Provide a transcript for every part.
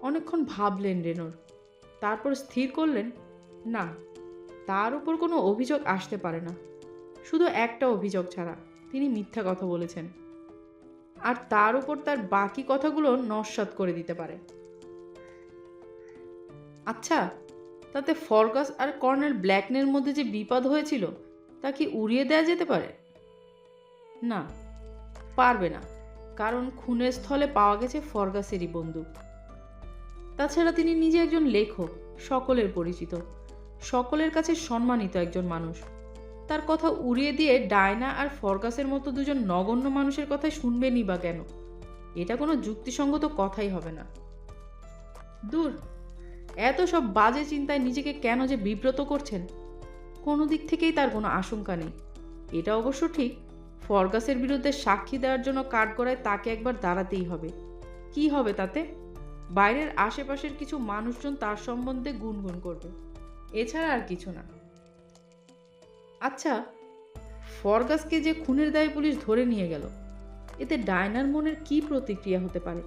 অনেকক্ষণ ভাবলেন রেনোর, তারপর স্থির করলেন না, তার উপর কোনো অভিযোগ আসতে পারে না। শুধু একটা অভিযোগ ছাড়া, তিনি মিথ্যা কথা বলেছেন, আর তার উপর তার বাকি কথাগুলো নস্যাৎ করে দিতে পারে। আচ্ছা, তাতে ফরগাস আর কর্নেল ব্ল্যাকনের মধ্যে যে বিপদ হয়েছিল তা কি উড়িয়ে দেওয়া যেতে পারে? না, পারবে না, কারণ খুনের স্থলে পাওয়া গেছে ফরগাসেরই বন্দুক। তাছাড়া তিনি নিজে একজন লেখক, সকলের পরিচিত, সকলের কাছে সম্মানিত একজন মানুষ। তার কথা উড়িয়ে দিয়ে ডায়না আর ফরগাসের মতো দুজন নগণ্য মানুষের কথাই শুনবেনই বা কেন? এটা কোনো যুক্তিসঙ্গত কথাই হবে না। দূর, এত সব বাজে চিন্তায় নিজেকে কেন যে বিব্রত করছেন? কোনো দিক থেকেই তার কোনো আশঙ্কা নেই। এটা অবশ্য ঠিক, ফরগাসের বিরুদ্ধে সাক্ষী দেওয়ার জন্য কাঠগড়ায় তাকে একবার দাঁড়াতেই হবে। কি হবে তাতে? বাইরের আশেপাশের কিছু মানুষজন তার সম্বন্ধে গুনগুন করবে, এছাড়া আর কিছু না। আচ্ছা, ফরগাসকে যে খুনের দায়ে পুলিশ ধরে নিয়ে গেল, এতে ডায়নার মনের কি প্রতিক্রিয়া হতে পারে?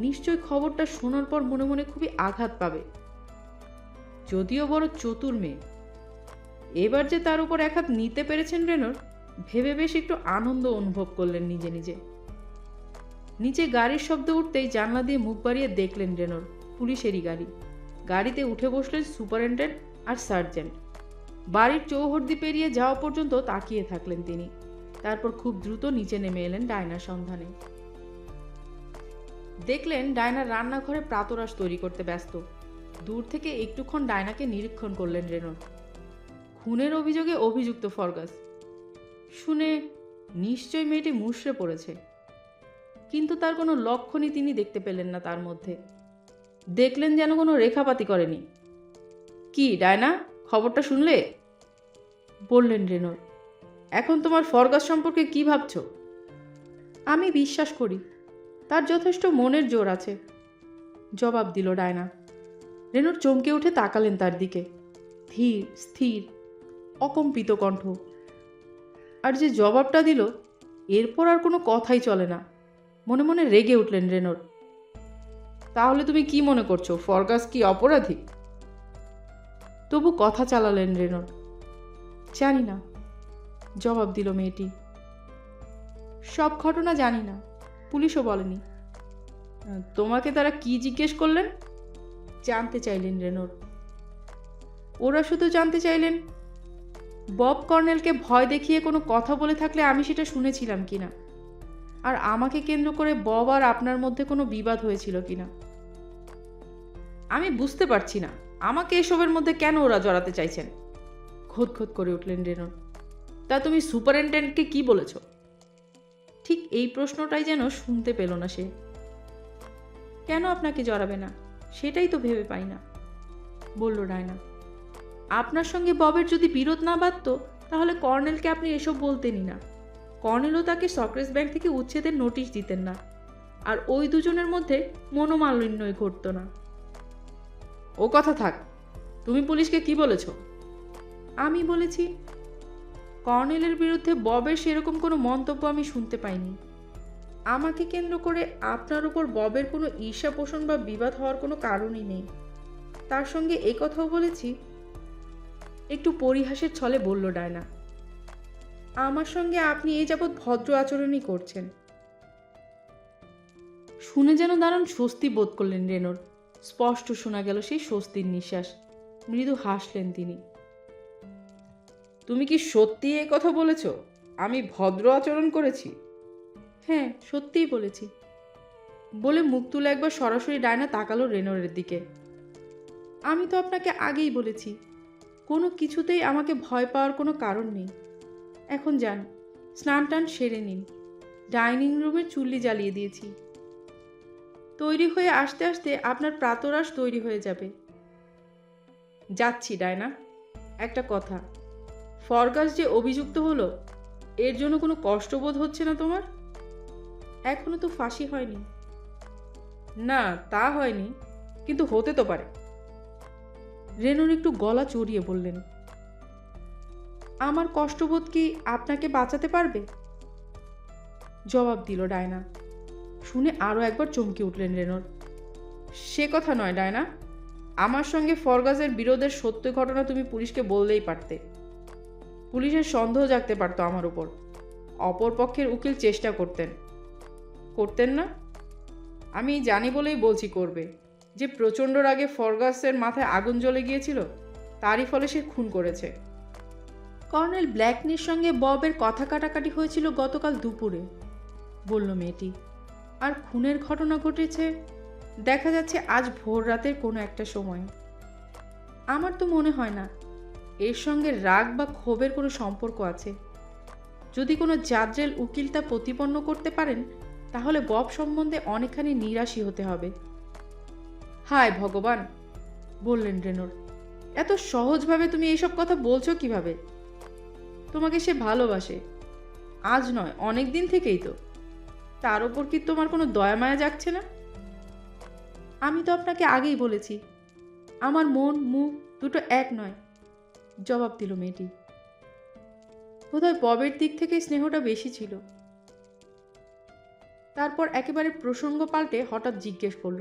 নিশ্চয় খবরটা শোনার পর মনে মনে খুবই আঘাত পাবে। যদিও বড় চতুর মেয়ে, এবার যে তার উপর এক হাত নিতে পেরেছেন রেনোর, ভেবে বেশ একটু আনন্দ অনুভব করলেন নিজে নিজে। নিচে গাড়ির শব্দ উঠতেই জানলা দিয়ে মুখ বাড়িয়ে দেখলেন রেনোর পুলিশেরই গাড়ি। গাড়িতে উঠে বসলেন সুপারিনটেন্ডেন্ট আর সার্জেন্ট। বাড়ির চৌহদ্দি পেরিয়ে যাওয়া পর্যন্ত তাকিয়ে থাকলেন তিনি। তারপর খুব দ্রুত নিচে নেমে এলেন ডায়নার সন্ধানে। দেখলেন ডায়না রান্নাঘরে প্রাতরাশ তৈরি করতে ব্যস্ত। দূর থেকে একটুক্ষণ ডায়নাকে নিরীক্ষণ করলেন রেনোর। খুনের অভিযোগে অভিযুক্ত ফরগাস শুনে নিশ্চয় মেয়েটি মুষড়ে পড়েছে, কিন্তু তার কোনো লক্ষণই তিনি দেখতে পেলেন না তার মধ্যে। দেখলেন যেন কোনো রেখাপাতি করেনি। কি ডায়না, খবরটা শুনলে? বললেন রেনোর। এখন তোমার ফরগাস সম্পর্কে কি ভাবছো? আমি বিশ্বাস করি তার যথেষ্ট মনের জোর আছে, জবাব দিল ডায়না। রেনোর চমকে উঠে তাকালেন তার দিকে। ধীর, স্থির, অকম্পিত কণ্ঠ। আর যে জবাবটা দিল, এরপর আর কোনো কথাই চলে না। মনে মনে রেগে উঠলেন রেনোর। তাহলে তুমি কি মনে করছো, ফরগাস কি অপরাধী? তবু কথা চালালেন রেনোর। জানি না, জবাব দিল মেয়েটি। সব ঘটনা জানি না, পুলিশও বলেনি। তোমাকে তারা কি জিজ্ঞেস করলেন? জানতে চাইলেন রেনোর। ওরা শুধু জানতে চাইলেন বব কর্নেলকে ভয় দেখিয়ে কোনো কথা বলে থাকলে আমি সেটা শুনেছিলাম কিনা, আর আমাকে কেন্দ্র করে বব আর আপনার মধ্যে কোনো বিবাদ হয়েছিল কিনা। আমি বুঝতে পারছি না আমাকে এসবের মধ্যে কেন ওরা জড়াতে চাইছেন, খোঁত করে উঠলেন রেনোর। তা তুমি সুপারিনটেন্ডেন্টকে কি বলেছ? ঠিক এই প্রশ্নটাই যেন শুনতে পেল না সে। কেন আপনাকে জড়াবে না, সেটাই তো ভেবে পাই না, বলল ডায়না। আপনার সঙ্গে ববের যদি বিরোধ না বাধত, তাহলে কর্নেলকে আপনি এসব বলতেনই না। কর্নেলও তাকে সক্রেস ব্যাংক থেকে উচ্ছেদের নোটিশ দিতেন না, আর ওই দুজনের মধ্যে মনোমালিন্যই ঘটত না। ও কথা থাক, তুমি পুলিশকে কি বলেছ? আমি বলেছি কর্নেলের বিরুদ্ধে ববের সেরকম কোনো মন্তব্য আমি শুনতে পাইনি। আমাকে কেন্দ্র করে আপনার উপর ববের কোনো ঈর্ষা পোষণ বা বিবাদ হওয়ার কোনো কারণই নেই। তার সঙ্গে এই কথাও বলেছি, একটু পরিহাসের ছলে বলল ডায়না, আমার সঙ্গে আপনি এই যাবৎ ভদ্র আচরণই করছেন। শুনে যেন দারুণ স্বস্তি বোধ করলেন রেনোর। স্পষ্ট শোনা গেল সেই স্বস্তির নিঃশ্বাস। মৃদু হাসলেন তিনি। তুমি কি সত্যি এ কথা বলেছ, আমি ভদ্র আচরণ করেছি? হ্যাঁ, সত্যিই বলেছি, বলে মুখ তুলে একবার সরাসরি ডায়না তাকালো রেনোরের দিকে। আমি তো আপনাকে আগেই বলেছি, কোনো কিছুতেই আমাকে ভয় পাওয়ার কোনো কারণ নেই। এখন যান, স্নান টান সেরে নিন। ডাইনিং রুমের চুল্লি জ্বালিয়ে দিয়েছি। তৈরি হয়ে আসতে আসতে আপনার প্রাতরাশ তৈরি হয়ে যাবে। যাচ্ছি ডায়না। একটা কথা, ফরগাস যে অভিযুক্ত হলো, এর জন্য কোনো কষ্টবোধ হচ্ছে না তোমার? এখনো তো ফাঁসি হয়নি। না, তা হয়নি, কিন্তু হতে তো পারে। রেনুর একটু গলা চড়িয়ে বললেন। আমার কষ্টবোধ কি আপনাকে বাঁচাতে পারবে? জবাব দিল ডায়না। শুনে আরও একবার চমকে উঠলেন রেনোর। সে কথা নয় ডায়না, আমার সঙ্গে ফরগাসের বিরোধের সত্য ঘটনা তুমি পুলিশকে বললেই পারতে। পুলিশের সন্দেহ জাগতে পারতো আমার উপর। অপর পক্ষের উকিল চেষ্টা করতেন না? আমি জানি বলেই বলছি করবে। যে প্রচণ্ড রাগে ফরগাসের মাথায় আগুন জ্বলে গিয়েছিল, তারই ফলে সে খুন করেছে। কর্নেল ব্ল্যাকনির সঙ্গে ববের কথা কাটাকাটি হয়েছিল গতকাল দুপুরে, বলল মেয়েটি। আর খুনের ঘটনা ঘটেছে দেখা যাচ্ছে আজ ভোর রাতের কোনো একটা সময়। আমার তো মনে হয় না এর সঙ্গে রাগ বা ক্ষোভের কোনো সম্পর্ক আছে। যদি কোনো জাজরেল উকিল তা প্রতিপন্ন করতে পারেন, তাহলে বব সম্বন্ধে অনেকখানি নিরাশী হতে হবে। হায় ভগবান, বললেন রেনোর। এত সহজভাবে তুমি এইসব কথা বলছো কিভাবে? তোমাকে সে ভালোবাসে, আজ নয় অনেক দিন থেকেই তো। তার ওপর কি তোমার কোনো দয়া মায়া যাচ্ছে না? আমি তো আপনাকে আগেই বলেছি, আমার মন মুখ দুটো এক নয়, জবাব দিল মেয়েটি। বোধহয় ববের দিক থেকে স্নেহটা বেশি ছিল। তারপর একেবারে প্রসঙ্গ পাল্টে হঠাৎ জিজ্ঞেস করল,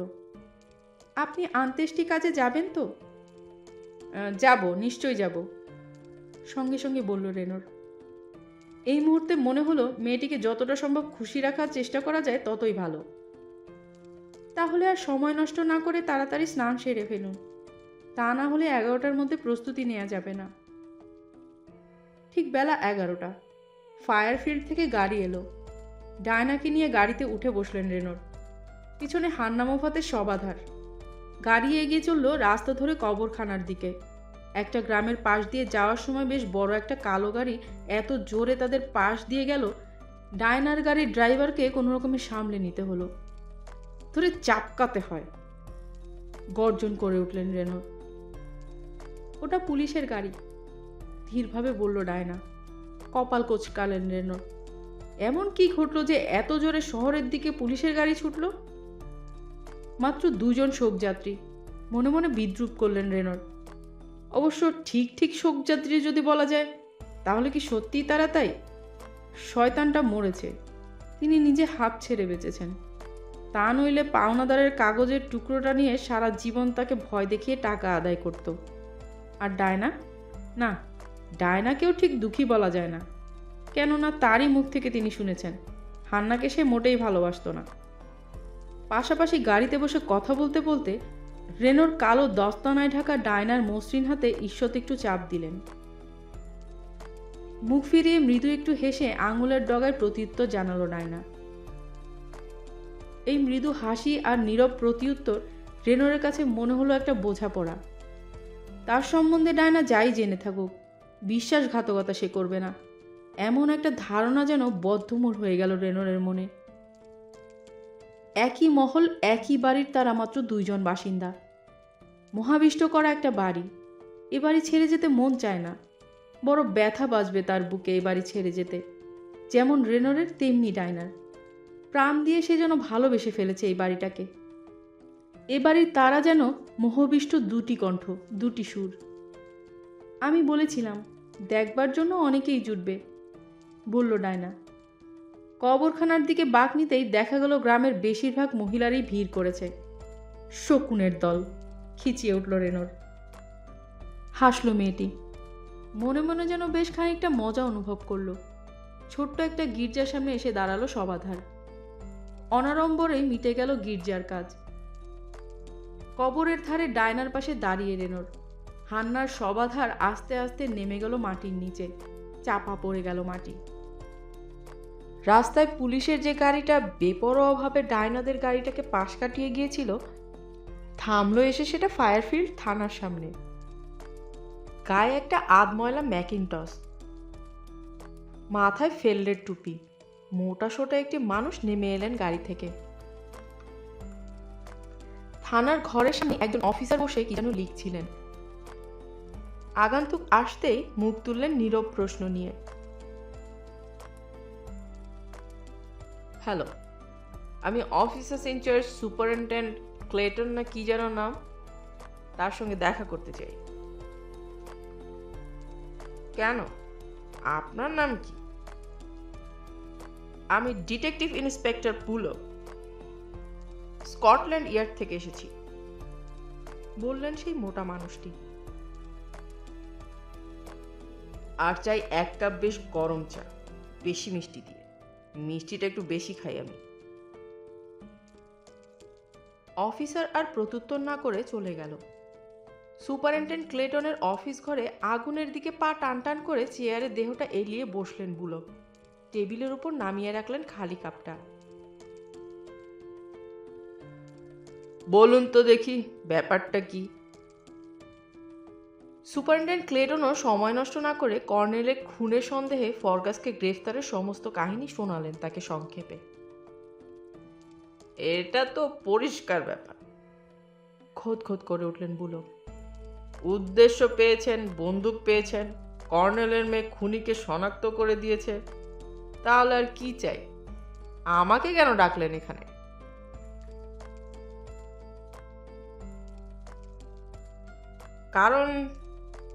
আপনি আন্ত্যেষ্টি কাজে যাবেন তো? যাব, নিশ্চয়ই যাব, সঙ্গে সঙ্গে বলল রেনোর। এই মুহূর্তে মনে হলো মেয়েটিকে যতটা সম্ভব খুশি রাখার চেষ্টা করা যায় ততই ভালো। তাহলে আর সময় নষ্ট না করে তাড়াতাড়ি স্নান সেরে ফেলুন, তা না হলে 11টার মধ্যে প্রস্তুতি নেওয়া যাবে না। ঠিক বেলা 11টা। ফায়ারফিল্ড থেকে গাড়ি এলো। ডায়নাকে নিয়ে গাড়িতে উঠে বসলেন রেনোর। পিছনে হান্নামোফাতে সবাধার। গাড়ি এগিয়ে চলল রাস্তা ধরে কবরখানার দিকে। একটা গ্রামের পাশ দিয়ে যাওয়ার সময় বেশ বড় একটা কালো গাড়ি এত জোরে তাদের পাশ দিয়ে গেল, ডায়নার গাড়ির ড্রাইভারকে কোনো রকমে সামলে নিতে হলো। ধরে চাপকাতে হয়, গর্জন করে উঠলেন রেনোর। ওটা পুলিশের গাড়ি, ধীরভাবে বলল ডায়না। কপাল কোচকালেন রেনোর। এমন কি ঘটলো যে এত জোরে শহরের দিকে পুলিশের গাড়ি ছুটল? মাত্র 2 জন শোকযাত্রী, মনে মনে বিদ্রূপ করলেন রেনোর। অবশ্য ঠিক ঠিক শোকযাত্রী যদি বলা যায়, তাহলে কি সত্যিই তারা তাই? শয়তানটা মরেছে, তিনি নিজে হাঁপ ছেড়ে বেঁচেছেন। তা নইলে পাওনাদারের কাগজের টুকরোটা নিয়ে সারা জীবন তাকে ভয় দেখিয়ে টাকা আদায় করত। আর ডায়না? না, ডায়নাকেও ঠিক দুঃখী বলা যায় না, কেননা তারই মুখ থেকে তিনি শুনেছেন হান্নাকে সে মোটেই ভালোবাসত না। পাশাপাশি গাড়িতে বসে কথা বলতে বলতে রেনোর কালো দস্তানায় ঢাকা ডায়নার মসৃণ হাতে ঈশ্বর একটু চাপ দিলেন। মুখ ফিরিয়ে মৃদু একটু হেসে আঙুলের ডগায় প্রত্যুত্তর জানালো ডায়না। এই মৃদু হাসি আর নীরব প্রত্যুত্তর রেনোরের কাছে মনে হলো একটা বোঝাপড়া। তার সম্বন্ধে ডায়না যাই জেনে থাকুক, বিশ্বাসঘাতকতা সে করবে না, এমন একটা ধারণা যেন বদ্ধমূল হয়ে গেল রেনোরের মনে। একই মহল, একই বাড়ির তারা মাত্র 2 জন বাসিন্দা। মহাবিষ্ট করা একটা বাড়ি। এ বাড়ি ছেড়ে যেতে মন চায় না। বড় ব্যথা বাজবে তার বুকে এ বাড়ি ছেড়ে যেতে, যেমন রেনোরের তেমনি ডায়নার। প্রাণ দিয়ে সে যেন ভালোবেসে ফেলেছে এই বাড়িটাকে। এ বাড়ির তারা যেন মোহবিষ্ট 2টি কণ্ঠ, 2টি সুর। আমি বলেছিলাম দেখবার জন্য অনেকেই জুটবে, বলল ডায়না। কবরখানার দিকে বাঁক নিতেই দেখা গেল গ্রামের বেশিরভাগ মহিলারই ভিড় করেছে। শকুনের দল, খিচিয়ে উঠল রেনোর। হাসলো মেয়েটি, মনে মনে যেন বেশ খানিকটা মজা অনুভব করলো। ছোট্ট একটা গির্জার সামনে এসে দাঁড়ালো সবাধার। অনাড়ম্বরেই মিটে গেল গির্জার কাজ। কবরের ধারে ডায়নার পাশে দাঁড়িয়ে রেনোর। হান্নার সবাধার আস্তে আস্তে নেমে গেল মাটির নিচে, চাপা পড়ে গেল মাটি। রাস্তায় পুলিশের যে গাড়িটা বেপরোয়াভাবে ডায়নাদের গাড়িটাকে পাশ কাটিয়ে গিয়েছিল, থামলো এসে সেটা ফায়ারফিল্ড থানার সামনে। গায়ে একটা আধময়লা ম্যাকিনটস, মাথায় ফেল্ডের টুপি, মোটা সোটা একটি মানুষ নেমে এলেন গাড়ি থেকে। থানার ঘরের সামনে একজন অফিসার বসে কি যেন লিখছিলেন। আগন্তুক আসতেই মুখ তুললেন নীরব প্রশ্ন নিয়ে। হ্যালো, আমি অফিসার ইনচার্জ সুপারিনটেন্ডেন্ট ক্লেটন না কি যেন নাম, তার সঙ্গে দেখা করতে চাই। কেন, আপনার নাম কি? আমি ডিটেকটিভ ইন্সপেক্টর পুলো, স্কটল্যান্ড ইয়ার্ড থেকে এসেছি। বললেন সেই মোটা মানুষটি। আর চাই 1 কাপ বেশ গরম চা, বেশি মিষ্টি দিয়ে। মিষ্টিটা একটু বেশি খাই আমি। অফিসার আর প্রত্যুত্তর না করে চলে গেল। সুপারিনটেন্ডেন্ট ক্লেটনের অফিস ঘরে আগুনের দিকে পা টান টান করে চেয়ারে দেহটা এলিয়ে বসলেন বুলক। টেবিলের উপর নামিয়ে রাখলেন খালি কাপটা। বলুন তো দেখি ব্যাপারটা কি? সুপারিনটেন্ডেন্ট ক্লেটনও সময় নষ্ট না করে কর্নেলের খুনের সন্দেহে ফরগাসকে গ্রেফতারের সমস্ত কাহিনী শোনালেন তাকে সংক্ষেপে। এটা তো পরিষ্কার ব্যাপার, খোদ খোদ করে উঠলেন বুলক। উদ্দেশ্য পেয়েছেন, বন্দুক পেয়েছেন, কর্নেলের মেয়ে খুনিকে শনাক্ত করে দিয়েছে, তাহলে আর কি চাই? আমাকে কেন ডাকলেন এখানে? কারণ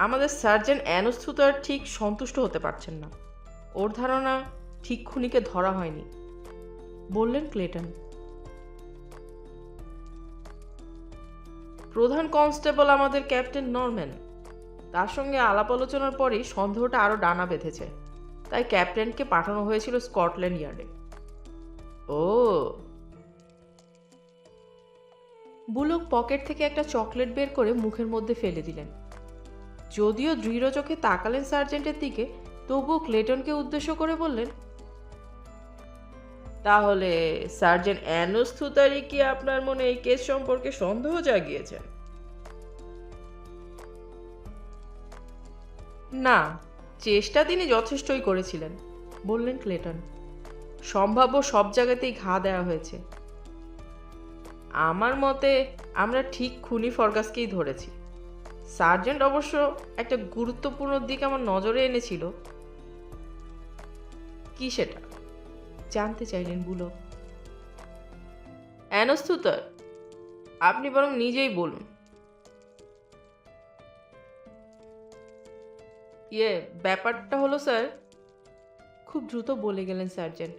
আমাদের সার্জেন্ট অ্যানোস্থুতার ঠিক সন্তুষ্ট হতে পারছেন না। ওর ধারণা ঠিক খুনিকে ধরা হয়নি, বললেন ক্লেটন। প্রধান কনস্টেবল আমাদের ক্যাপ্টেন নরম্যান, তার সঙ্গে আলাপ আলোচনার পরেই সন্দেহটা আরো ডানা বেঁধেছে, তাই ক্যাপ্টেনকে পাঠানো হয়েছিল স্কটল্যান্ড ইয়ার্ডে। ও। বুলক পকেট থেকে একটা চকলেট বের করে মুখের মধ্যে ফেলে দিলেন। যদিও দৃঢ় চোখে তাকালেন সার্জেন্টের দিকে, তবুও ক্লেটনকে উদ্দেশ্য করে বললেন, তাহলে সার্জেন্ট অ্যানোস্থুতারই কি আপনার মনে এই কেস সম্পর্কে সন্দেহ জাগিয়েছে? না, চেষ্টা তিনি যথেষ্টই করেছিলেন, বললেন ক্লেটন। সম্ভাব্য সব জায়গাতেই ঘা দেওয়া হয়েছে। আমার মতে আমরা ঠিক খুনি ফরগাসকেই ধরেছি। সার্জেন্ট অবশ্য একটা গুরুত্বপূর্ণ দিক আমার নজরে এনেছিল। কি সেটা? জানতে চাইলেন বুলক। অ্যানোস্থুতার, আপনি বরং নিজেই বলুন। ব্যাপারটা হলো স্যার, খুব দ্রুত বলে গেলেন সার্জেন্ট।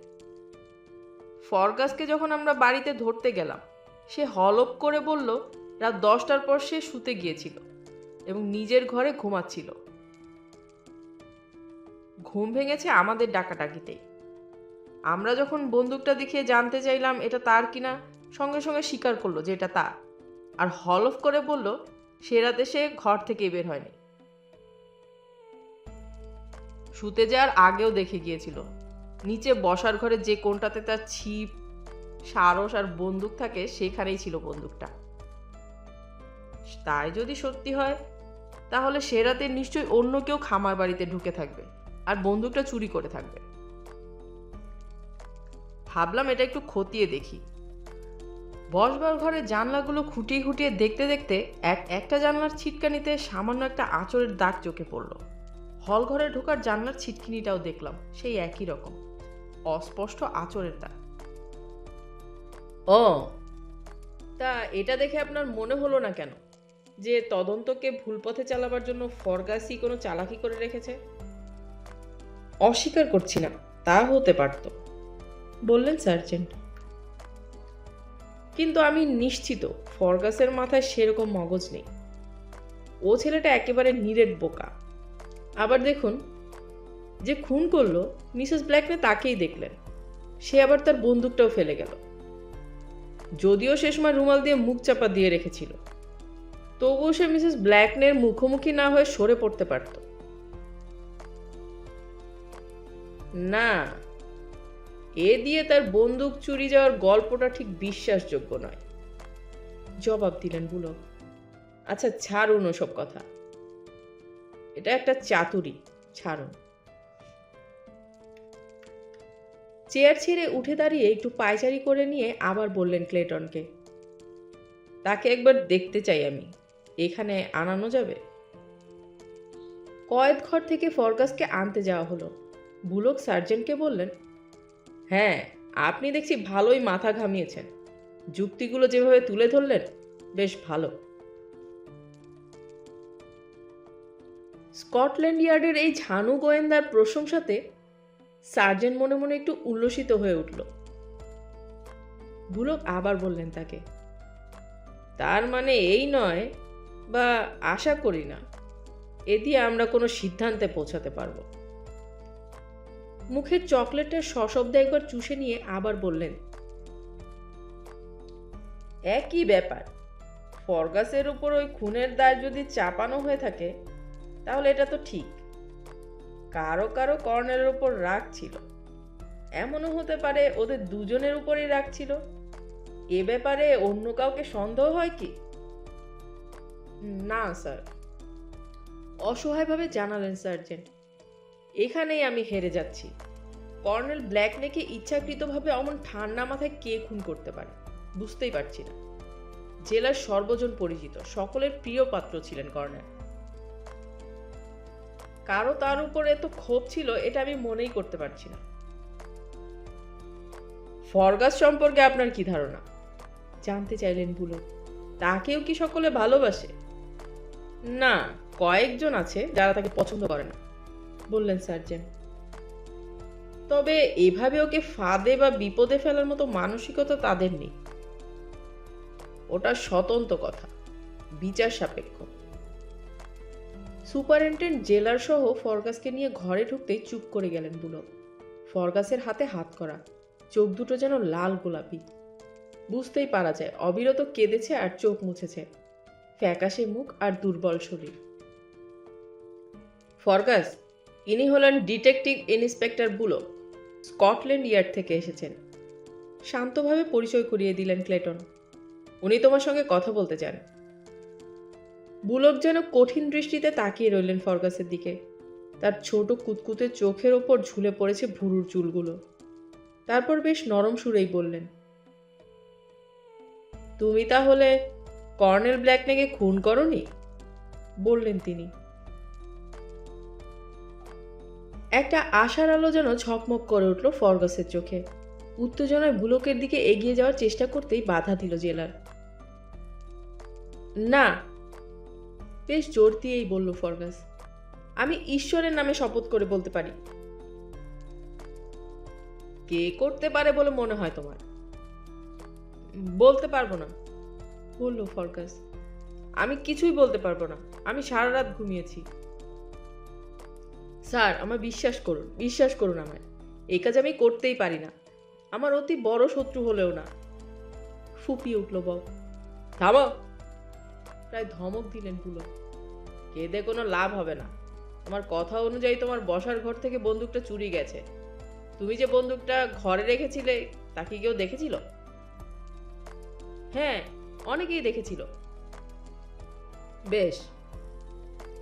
ফরগাসকে যখন আমরা বাড়িতে ধরতে গেলাম, সে হলপ করে বলল রাত 10টার পর সে শুতে গিয়েছিল এবং নিজের ঘরে ঘুমাচ্ছিল। ঘুম ভেঙেছে আমাদের ডাকাডাকিতেই। আমরা যখন বন্দুকটা দেখিয়ে জানতে চাইলাম এটা তার কিনা, সঙ্গে সঙ্গে স্বীকার করলো যে এটা তার, আর হলফ করে বলল সে রাতে সে ঘর থেকেই বের হয়নি। শুতে যাওয়ার আগেও দেখে গিয়েছিল নিচে বসার ঘরে যে কোণটাতে তার ছিপ, সারস আর বন্দুক থাকে সেখানেই ছিল বন্দুকটা। তাই যদি সত্যি হয়, তাহলে সে রাতে নিশ্চয়ই অন্য কেউ খামার বাড়িতে ঢুকে থাকবে আর বন্দুকটা চুরি করে থাকবে। ভাবলাম এটা একটু খতিয়ে দেখি। বসবার ঘরের জানলাগুলো খুঁটিয়ে খুঁটিয়ে দেখতে দেখতে একটা জানলার ছিটকানিতে সামান্য একটা আঁচড়ের দাগ চোখে পড়ল। হল ঘরে ঢোকার জানলার ছিটকিনিটাও দেখলাম সেই একই রকম অস্পষ্ট আঁচড়ের দাগ। ও, তা এটা দেখে আপনার মনে হলো না কেন যে তদন্তকে ভুল পথে চালাবার জন্য ফরগাসই কোনো চালাকি করে রেখেছে? অস্বীকার করছি না, তা হতে পারত, বললেন সার্জেন্ট। কিন্তু আমি নিশ্চিত ফরগাসের মাথায় সেরকম মগজ নেই। ও ছেলেটা একেবারে নিরেট বোকা। আবার দেখুন, যে খুন করলো মিসেস ব্ল্যাকনে তাকেই দেখলেন, সে আবার তার বন্দুকটাও ফেলে গেল। যদিও সে সময় রুমাল দিয়ে মুখ চাপা দিয়ে রেখেছিল, তবুও সে মিসেস ব্ল্যাকনের মুখোমুখি না হয়ে সরে পড়তে পারত না। এ দিয়ে তার বন্দুক চুরি যাওয়ার গল্পটা ঠিক বিশ্বাসযোগ্য নয়, জবাব দিলেন বুলক। আচ্ছা ছাড়ুন ওসব কথা, এটা একটা চাতুরি, ছাড়ুন। চেয়ার ছেড়ে উঠে দাঁড়িয়ে একটু পায়চারি করে নিয়ে আবার বললেন ক্লেটনকে, তাকে একবার দেখতে চাই আমি, এখানে আনানো যাবে? কয়েদ ঘর থেকে ফরগাসকে আনতে যাওয়া হলো। বুলক সার্জেন্টকে বললেন, হ্যাঁ, আপনি দেখছি ভালোই মাথা ঘামিয়েছেন। যুক্তিগুলো যেভাবে তুলে ধরলেন বেশ ভালো। স্কটল্যান্ড ইয়ার্ডের এই ঝানু গোয়েন্দার প্রশংসাতে সার্জেন্ট মনে মনে একটু উল্লসিত হয়ে উঠল। বুলক আবার বললেন তাকে, তার মানে এই নয় বা আশা করি না এ দিয়ে আমরা কোনো সিদ্ধান্তে পৌঁছাতে পারবো। মুখের চকলেটটা সশব্দে একবার চুষে নিয়ে আবার বললেন, একই ব্যাপার। ফরগাসের উপর ওই খুনের দায় যদি চাপানো হয়ে থাকে তাহলে এটা তো ঠিক। কারো কারো কর্নেলের উপর রাগ ছিল, এমনও হতে পারে ওদের দুজনের উপরই রাগ ছিল। এ ব্যাপারে অন্য কাউকে সন্দেহ হয় কি? না স্যার, অসহায়ভাবে জানালেন সার্জেন্ট। এখানেই আমি হেরে যাচ্ছি। কর্নেল ব্ল্যাকনেকে ইচ্ছাকৃতভাবে অমন ঠান্ডা মাথায় কে খুন করতে পারে বুঝতেই পারছি না। জেলার সর্বজন পরিচিত, সকলের প্রিয় পাত্র ছিলেন কর্নেল। কারো তার উপর এত ক্ষোভ ছিল এটা আমি মনেই করতে পারছি না। ফরগাস সম্পর্কে আপনার কি ধারণা জানতে চাইলেন বুলক। তাকেও কি সকলে ভালোবাসে? না, কয়েকজন আছে যারা তাকে পছন্দ করে না, বললেন সার্জেন্ট। তবে এভাবে ওকে ফাঁদে বা বিপদে ফেলার মতো মানসিকতা তাদের নেই। ওটা স্বতন্ত্র কথা, বিচার সাপেক্ষ। সুপারিনটেন্ডেন্ট জেলার সহ ফরগাসকে নিয়ে ঘরে ঢুকতেই চুপ করে গেলেন বুলক। ফরগাসের হাতে হাত করা, চোখ দুটো যেন লাল গোলাপি। বুঝতেই পারা যায় অবিরত কেঁদেছে আর চোখ মুছেছে, ফ্যাকাশে মুখ আর দুর্বল শরীর। ফরগাস, ইনি হলেন detective inspector bullock, Scotland yard থেকে এসেছেন, শান্তভাবে পরিচয় করিয়ে দিলেন ক্লেটন। উনি তোমার সঙ্গে কথা বলতে চান। বুলক যেন কঠিন দৃষ্টিতে তাকিয়ে রইলেন ফরগাসের দিকে। তার ছোট কুতকুতে চোখের ওপর ঝুলে পড়েছে ভুরুর চুলগুলো। তারপর বেশ নরম সুরেই বললেন, তুমি তাহলে কর্নেল ব্ল্যাকনেকে খুন করনি? বললেন তিনি। একটা আশার আলো যেন ঝকমক করে উঠল ফরগাসের চোখে। উত্তেজনায় বুলকের দিকে এগিয়ে যাওয়ার চেষ্টা করতেই বাধা দিল জেলার। না, বেশ জোর দিয়েই বলল ফরগাস। আমি ঈশ্বরের নামে শপথ করে বলতে পারি। কে করতে পারে বলে মনে হয় তোমার? বলতে পারবো না, বলল ফরগাস। আমি কিছুই বলতে পারবো না। আমি সারা রাত ঘুমিয়েছি। স্যার, আমায় বিশ্বাস করুন আমায়। এই কাজ আমি করতেই পারি না। আমার অতি বড় শত্রু হলেও না। ফুপিয়ে উঠল বব। থামো, প্রায় ধমক দিলেন বুলক। কেঁদে কোনো লাভ হবে না। তোমার কথা অনুযায়ী তোমার বসার ঘর থেকে বন্দুকটা চুরি গেছে। তুমি যে বন্দুকটা ঘরে রেখেছিলে তা কি কেউ দেখেছিল? হ্যাঁ, অনেকেই দেখেছিল। বেশ।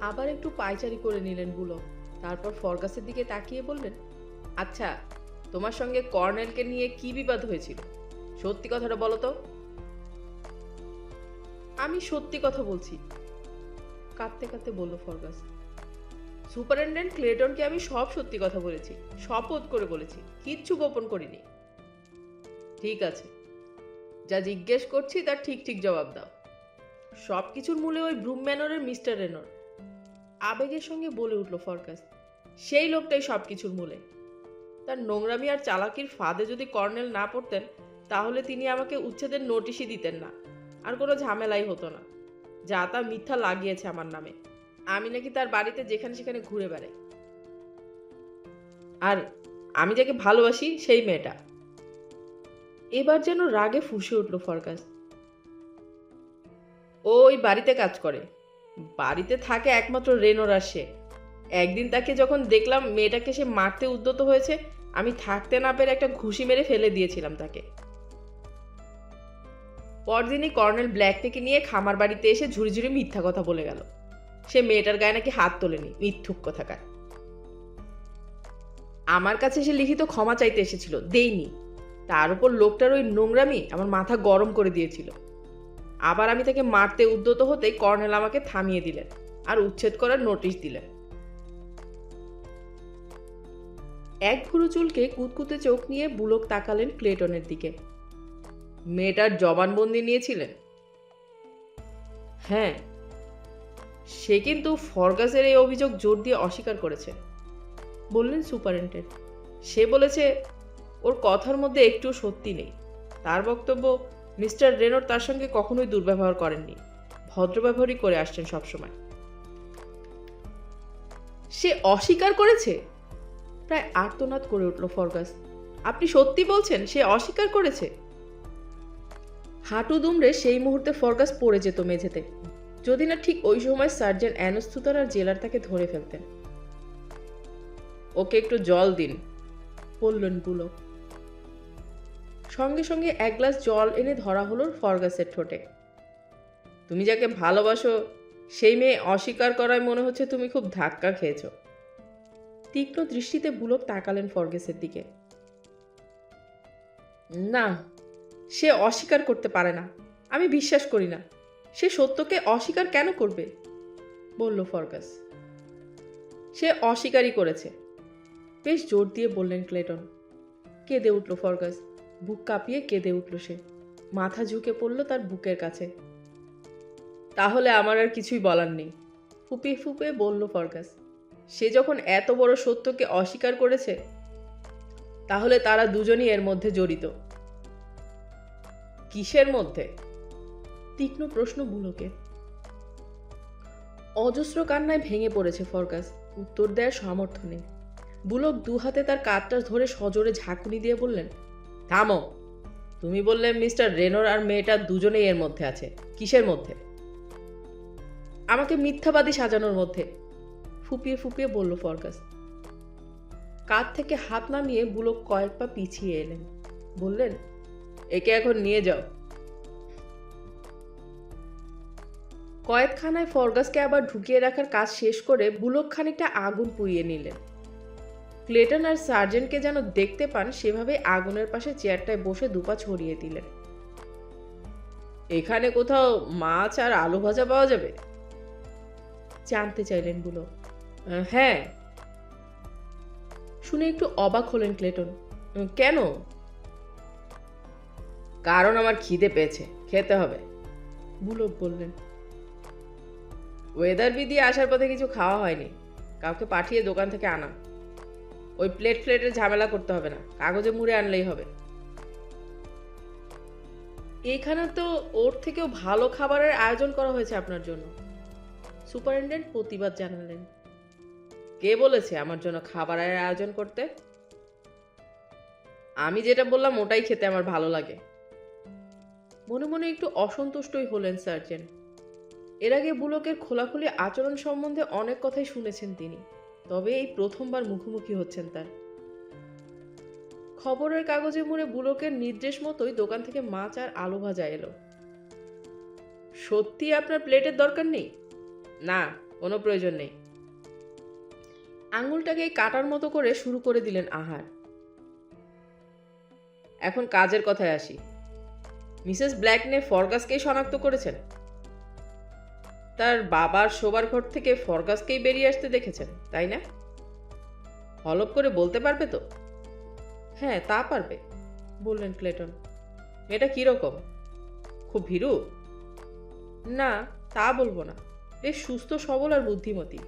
আবার একটু পায়চারি করে নিলেন বুলক। তারপর ফরগাসের দিকে তাকিয়ে বললেন, আচ্ছা, তোমার সঙ্গে কর্নেলকে নিয়ে কি বিবাদ হয়েছিল? সত্যি কথাটা বলো তো। আমি সত্যি কথা বলছি, কাঁদতে কাঁদতে বলল ফরগাস। সুপারিনটেন্ডেন্ট ক্লেটনকে আমি সব সত্যি কথা বলেছি, শপথ করে বলেছি, কিচ্ছু গোপন করিনি। ঠিক আছে, যা জিজ্ঞেস করছি তার ঠিক ঠিক জবাব দাও। সবকিছুর মূলে ওই ব্রুম ম্যানরের মিস্টার রেনর। আবেগের সঙ্গে বলে উঠল ফরগাস। সেই লোকটাই সবকিছুর মূলে। তার নোংরামি আর চালাকির ফাঁদে যদি কর্নেল না পড়তেন তাহলে তিনি আমাকে উচ্ছেদের নোটিশই দিতেন না, আর কোনো ঝামেলাই হতো না। যা তা মিথ্যা লাগিয়েছে আমার নামে। আমি নাকি তার বাড়িতে যেখানে সেখানে ঘুরে বেড়াই। আর আমি যাকে ভালোবাসি সেই মেয়েটা। এবার যেন রাগে ফুঁসে উঠল ফরগাস। ও ওই বাড়িতে কাজ করে, বাড়িতে থাকে একমাত্র রেনর আর সে। একদিন তাকে যখন দেখলাম মেয়েটাকে সে মারতে উদ্যত হয়েছে, আমি থাকতে না পেরে একটা ঘুষি মেরে ফেলে দিয়েছিলাম তাকে। পরদিনই কর্নেল ব্ল্যাকনেকে নিয়ে খামার বাড়িতে এসে ঝুড়ি ঝুড়ি মিথ্যা কথা বলে গেল। সে মেয়েটার গায়ে নাকি হাত তোলেনি, মিথ্যুক কোথাকার। আমার কাছে সে লিখিত ক্ষমা চাইতে এসেছিল, দেইনি। তার উপর লোকটার ওই নোংরামি আমার মাথা গরম করে দিয়েছিল। আবার আমি তাকে মারতে উদ্যত হতেই কর্নেল আমাকে থামিয়ে দিলেন আর উচ্ছেদ করার নোটিশ দিলেন। এক ভুরু চুলকে কুতকুতে চোখ নিয়ে বুলক তাকালেন ক্লেটনের দিকে। মেয়েটার জবানবন্দি নিয়েছিলেন? হ্যাঁ। সে কিন্তু ফরগাসের এই অভিযোগ জোর দিয়ে অস্বীকার করেছে, বললেন সুপারিনটেন্ডেন্ট। সে বলেছে ওর কথার মধ্যে একটুও সত্যি নেই। তার বক্তব্য মিস্টার রেনর তার সঙ্গে কখনোই দুর্ব্যবহার করেননি, ভদ্র ব্যবহারই করে আসছেন সবসময়। সে অস্বীকার করেছে? প্রায় আর্তনাদ করে উঠল ফরগাস। আপনি সত্যি বলছেন সে অস্বীকার করেছে? হাঁটু দুমড়ে সেই মুহূর্তে ফরগাস পড়ে যেত মেঝেতে, যদি না ঠিক ওই সময় সার্জেন্ট অ্যানোস্তুতার আর জেলার তাকে ধরে ফেলতেন। ওকে একটু জল দিন, বললেন বুলক। সঙ্গে সঙ্গে এক গ্লাস জল এনে ধরা হলো ফরগাসের ঠোঁটে। তুমি যাকে ভালোবাসো সেই মেয়ে অস্বীকার করায় মনে হচ্ছে তুমি খুব ধাক্কা খেয়েছ। তীক্ষ্ণ দৃষ্টিতে বুলক তাকালেন ফরগাসের দিকে। না, সে অস্বীকার করতে পারে না, আমি বিশ্বাস করি না। সে সত্যকে অস্বীকার কেন করবে? বলল ফরগাস। সে অস্বীকারই করেছে, বেশ জোর দিয়ে বললেন ক্লেটন। কেঁদে উঠল ফরগাস, বুক কাঁপিয়ে কেঁদে উঠল সে। মাথা ঝুঁকে পড়ল তার বুকের কাছে। তাহলে আমার আর কিছুই বলার নেই, ফুপিয়ে ফুপিয়ে বলল ফরগাস। সে যখন এত বড় সত্যকে অস্বীকার করেছে, তাহলে তারা দুজনই এর মধ্যে জড়িত। কিসের মধ্যে? তীক্ষ্ণ প্রশ্ন বুলকে। অজস্র কান্নায় ভেঙে পড়েছে ফরগাস, উত্তর দেওয়ার সামর্থ্য নেই। বুলক দু হাতে তার কাঁধটা ধরে সজোরে ঝাঁকুনি দিয়ে বললেন, থামো। তুমি বললে মিস্টার রেনোর আর মেয়েটা দুজনেই এর মধ্যে আছে। কিসের মধ্যে? আমাকে মিথ্যাবাদী সাজানোর মধ্যে, ফুপিয়ে ফুপিয়ে বলল ফরগাস। কাঁধ থেকে হাত নামিয়ে বুলক কয়েক পা পিছিয়ে এলেন, বললেন, একে এখন নিয়ে যাও। কয়েকখানায় ফরগাসকে আবার ঢুকিয়ে রাখার কাজ শেষ করে বুলক খানিকটা আগুন পুড়িয়ে নিলেন। ক্লেটন আর সার্জেন্টকে যেন দেখতে পান সেভাবে আগুনের পাশে চেয়ারটায় বসে দুপা ছড়িয়ে দিলেন। এখানে কোথাও মাছ আর আলু ভাজা পাওয়া যাবে? জানতে চাইলেন বুলক। হ্যাঁ। শুনে একটু অবাক হলেন ক্লেটন। কেন? কারণ আমার খিদে পেয়েছে, খেতে হবে, বুলক বললেন। ওয়েদারবি দিয়ে আসার পথে কিছু খাওয়া হয়নি, কাউকে পাঠিয়ে দোকান থেকে আনা। ওই প্লেটের ঝামেলা করতে হবে না, কাগজে মুড়ে আনলেই হবে। এইখানে তো ওর থেকেও ভালো খাবারের আয়োজন করা হয়েছে আপনার জন্য, সুপারিনটেন্ডেন্ট প্রতিবাদ জানালেন। কে বলেছে আমার জন্য খাবারের আয়োজন করতে? আমি যেটা বললাম ওটাই খেতে আমার ভালো লাগে। মনে মনে একটু অসন্তুষ্টই হলেন সার্জেন্ট। এর আগে বুলকের খোলাখুলি আচরণ সম্বন্ধে অনেক কথাই শুনেছেন তিনি, তবে এই প্রথমবার মুখোমুখি হচ্ছেন তার। খবরের কাগজে মুড়ে বুলকের নির্দেশ মতোই দোকান থেকে মাছ আর আলু ভাজা এলো। সত্যি আপনার প্লেটের দরকার নেই? না, কোনো প্রয়োজন নেই। আঙুলটাকে কাটার মতো করে শুরু করে দিলেন আহার। এখন কাজের কথায় আসি। মিসেস ব্ল্যাকনে ফরগাসকেই শনাক্ত করেছেন? তার বাবার শোবার ঘর থেকে ফরগাসকেই বেরিয়ে আসতে দেখেছেন, তাই না? হলপ করে বলতে পারবে তো? হ্যাঁ, তা পারবে, বললেন ক্লেটন। এটা কিরকম? খুব ভীরু? না, তা বলবো না, বেশ সুস্থ সবল আর বুদ্ধিমতী।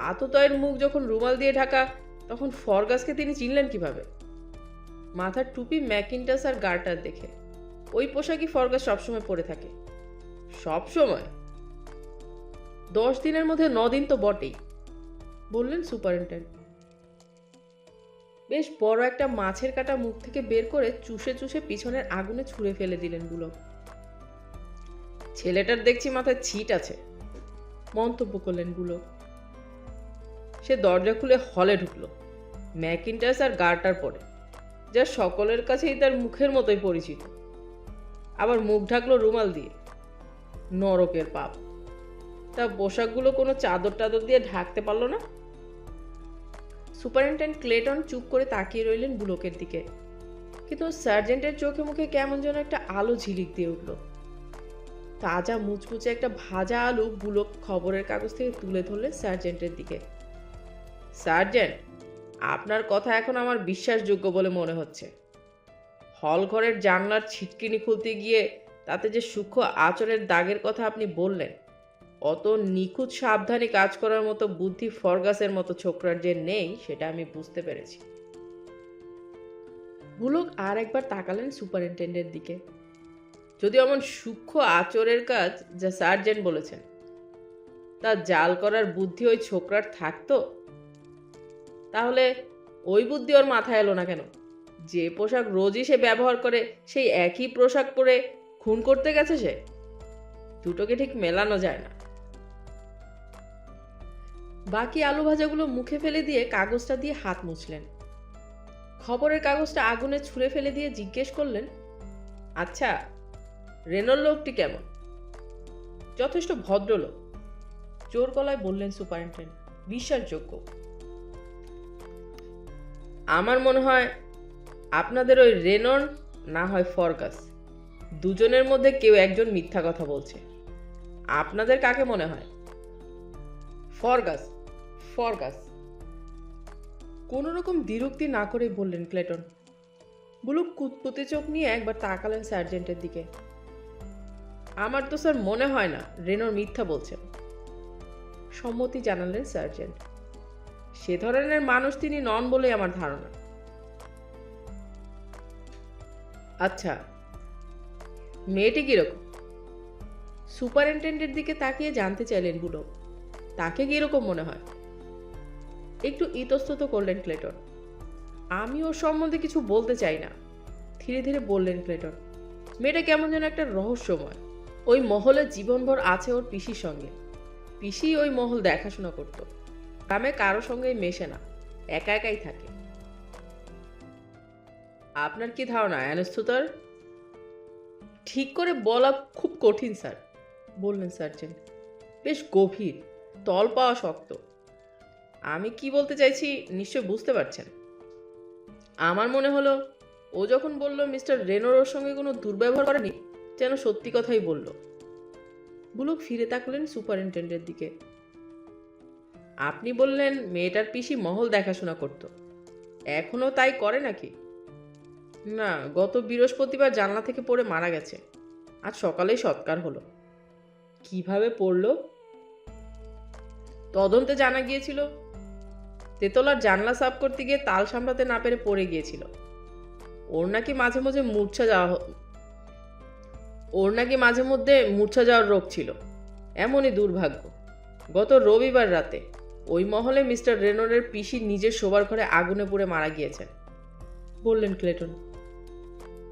আততায়ীর মুখ যখন রুমাল দিয়ে ঢাকা, তখন ফরগাসকে তিনি চিনলেন কিভাবে? মাথার টুপি, ম্যাকিন্টাস আর গার্টার দেখে। ওই পোশাকই ফরগাস সবসময় পরে থাকে। সব সময়? 10 দিনের মধ্যে 9 দিন তো বটেই, বললেন সুপারিনটেন্ডেন্ট। বেশ বড় একটা মাছের কাঁটা মুখ থেকে বের করে চুষে চুষে পিছনের আগুনে ছুঁড়ে ফেলে দিলেন বুলক। ছেলেটার দেখছি মাথায় ছিট আছে, মন্তব্য করলেন বুলক। সে দরজা খুলে হলে ঢুকলো, ম্যাকিন্টাস আর গার্টার পরে, যা সকলের কাছেই তার মুখের মতোই পরিচিত। আবার মুখ ঢাকলো রুমাল দিয়ে। নরকের পাপ! তা পোশাকগুলো কোনো চাদর টাদর দিয়ে ঢাকতে পারলো না? সুপারিনটেন্ডেন্ট ক্লেটন চুপ করে তাকিয়ে রইলেন বুলকের দিকে, কিন্তু সার্জেন্টের চোখে মুখে কেমন যেন একটা আলো ঝিলিক দিয়ে উঠল। তাজা মুচমুচে একটা ভাজা আলু বুলক খবরের কাগজ থেকে তুলে ধরলেন সার্জেন্টের দিকে। সার্জেন্ট, আপনার কথা এখন আমার বিশ্বাসযোগ্য বলে মনে হচ্ছে। হল ঘরের জানলার ছিটকিনি খুলতে গিয়ে তাতে যে সূক্ষ্ম আঁচড়ের দাগের কথা আপনি বললেন, অত নিখুঁত সাবধানে কাজ করার মতো বুদ্ধি ফরগাসের মতো ছোকরার যে নেই সেটা আমি বুঝতে পেরেছি। বুলক আর একবার তাকালেন সুপারিনটেন্ডেন্টের দিকে। যদি এমন সূক্ষ্ম আচরের কাজ যা সার্জেন্ট বলেছেন, তা জাল করার বুদ্ধি ওই ছোকরার থাকতো, তাহলে ওই বুদ্ধি ওর মাথায় এলো না কেন? যে পোশাক রোজই সে ব্যবহার করে সেই একই পোশাক পরে খুন করতে গেছে সে। দুটোকে ঠিক মেলানো যায় না। বাকি আলু ভাজাগুলো মুখে ফেলে দিয়ে কাগজটা দিয়ে হাত মুছলেন। খবরের কাগজটা আগুনে ছুঁড়ে ফেলে দিয়ে জিজ্ঞেস করলেন, আচ্ছা, রেনোর লোকটি কেমন? যথেষ্ট ভদ্রলোক, জোর গলায় বললেন সুপারিনটেন্ডেন্ট, বিশ্বাসযোগ্য। আমার মনে হয় আপনাদের ওই রেনর না হয় ফরগাস, দুজনের মধ্যে কেউ একজন মিথ্যা কথা বলছে। আপনাদের কাকে মনে হয়? ফরগাস, ফরগাস, কোনো রকম দ্বিরুক্তি না করেই বললেন ক্লেটন। বুলুক কুতকুতে চোখ নিয়ে একবার তাকালেন সার্জেন্টের দিকে। আমার তো স্যার মনে হয় না রেনোর মিথ্যা বলছেন। সম্মতি জানালেন সার্জেন্ট। সে ধরনের মানুষ তিনি নন বলেই আমার ধারণা। আচ্ছা, মেয়েটি কিরকম? সুপারিনটেন্ডেন্টের দিকে তাকিয়ে জানতে চাইলেন বুলক, তাকে কিরকম মনে হয়? একটু ইতস্তত করলেন ক্লেটন। আমি ওর সম্বন্ধে কিছু বলতে চাই না, ধীরে ধীরে বললেন ক্লেটন। মেয়েটা কেমন যেন একটা রহস্যময়। ওই মহলে জীবনভর আছে ওর পিসির সঙ্গে। পিসি ওই মহল দেখাশোনা করত। গ্রামে কারো সঙ্গেই মেশে না, একা একাই থাকে। আপনার কি ধারণা অ্যানস্তুতার? ঠিক করে বলা খুব কঠিন স্যার, বললেন সার্জেন্ট। বেশ গভীর, তল পাওয়া শক্ত। আমি কি বলতে চাইছি নিশ্চয় বুঝতে পারছেন। আমার মনে হলো ও যখন বলল মিস্টার রেনোর ওর সঙ্গে কোনো দুর্ব্যবহার করেনি, যেন সত্যি কথাই বলল। বুলক ফিরে তাকলেন সুপারিনটেন্ডেন্টের দিকে। আপনি বললেন মেয়েটার পিসি মহল দেখাশোনা করত, এখনো তাই করে নাকি? না, গত বৃহস্পতিবার জানলা থেকে পড়ে মারা গেছে। আজ সকালেই সৎকার হলো। কিভাবে পড়ল? তদন্তে জানা গিয়েছিল তেতলার জানলা সাফ করতে গিয়ে তাল সামলাতে না পেরে পড়ে গিয়েছিল। ওর নাকি মাঝে মধ্যে মূর্ছা যাওয়ার রোগ ছিল। এমনই দুর্ভাগ্য, গত রবিবার রাতে ওই মহলে মিস্টার রেনোরের পিসি নিজের শোবার ঘরে আগুনে পুড়ে মারা গিয়েছেন, বললেন ক্লেটন।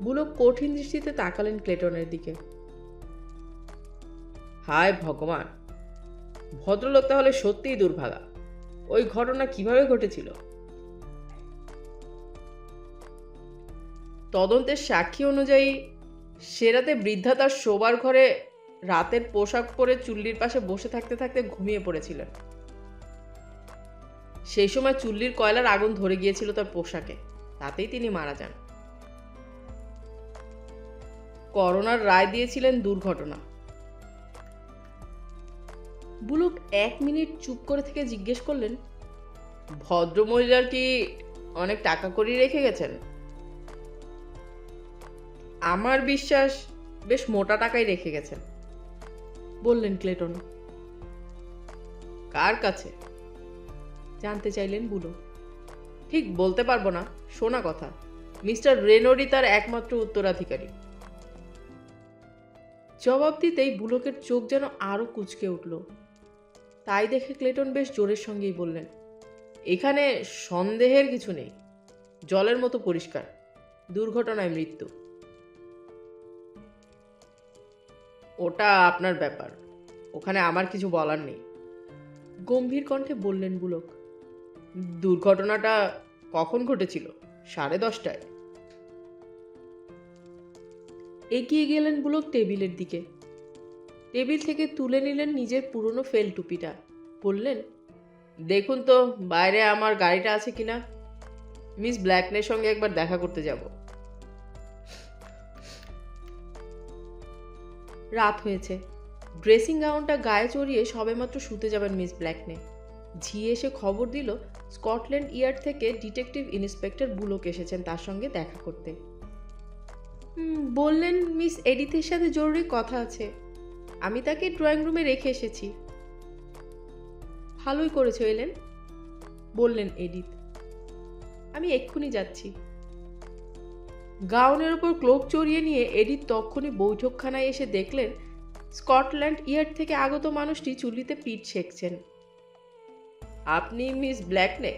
বুলক কঠিন দৃষ্টিতে তাকালেন ক্লেটনের দিকে। হায় ভগবান, ভদ্রলোক তাহলে সত্যিই দুর্ভাগা। ওই ঘটনা কিভাবে ঘটেছিল? তদন্তের সাক্ষী অনুযায়ী সে রাতে বৃদ্ধা তার শোবার ঘরে রাতের পোশাক পরে চুল্লির পাশে বসে থাকতে থাকতে ঘুমিয়ে পড়েছিলেন। সেই সময় চুল্লির কয়লার আগুন ধরে গিয়েছিল তার পোশাকে, তাতেই তিনি মারা যান। করোনার রায় দিয়েছিলেন দুর্ঘটনা। বুলক 1 মিনিট চুপ করে থেকে জিজ্ঞেস করলেন, ভদ্রমহিলার কি অনেক টাকা কড়ি রেখে গেছেন? আমার বিশ্বাস বেশ মোটা টাকাই রেখে গেছেন, বললেন ক্লেটন। কার কাছে জানতে চাইলেন বুলক। ঠিক বলতে পারবো না, শোনা কথা। মিস্টার রেনোরি তার একমাত্র উত্তরাধিকারী। জবাব দিতেই বুলকের চোখ যেন আরো কুঁচকে উঠল। তাই দেখে ক্লেটন বেশ জোরের সঙ্গেই বললেন, এখানে সন্দেহের কিছু নেই, জলের মতো পরিষ্কার, দুর্ঘটনায় মৃত্যু। ওটা আপনার ব্যাপার, ওখানে আমার কিছু বলার নেই, গম্ভীর কণ্ঠে বললেন বুলক। দুর্ঘটনাটা কখন ঘটেছিল? 10:30টায়। এগিয়ে গেলেন বুলক টেবিলের দিকে। টেবিল থেকে তুলে নিলেন নিজের পুরনো ফেল টুপিটা। বললেন, দেখুন তো বাইরে আমার গাড়িটা আছে কিনা। মিস ব্ল্যাকনের সঙ্গে একবার দেখা করতে যাব। রাত হয়েছে। ড্রেসিং গাউনটা গায়ে চড়িয়ে সবেমাত্র শুতে যাবেন মিস ব্ল্যাকনে। ঝি এসে খবর দিল স্কটল্যান্ড ইয়ার্ড থেকে ডিটেকটিভ ইন্সপেক্টর বুলক এসেছেন তার সঙ্গে দেখা করতে। বললেন মিস এডিথের সাথে জরুরি কথা আছে, আমি তাকে ড্রয়িং রুমে রেখে এসেছি। ভালোই করেছো এলেন, বললেন এডিথ। আমি এক্ষুনি যাচ্ছি। গাউনের ওপর ক্লোক চড়িয়ে নিয়ে এডিথ তক্ষুনি বৈঠকখানায় এসে দেখলেন স্কটল্যান্ড ইয়ার্ড থেকে আগত মানুষটি চুলিতে পিঠ সেঁকছেন। আপনি মিস ব্ল্যাকনে?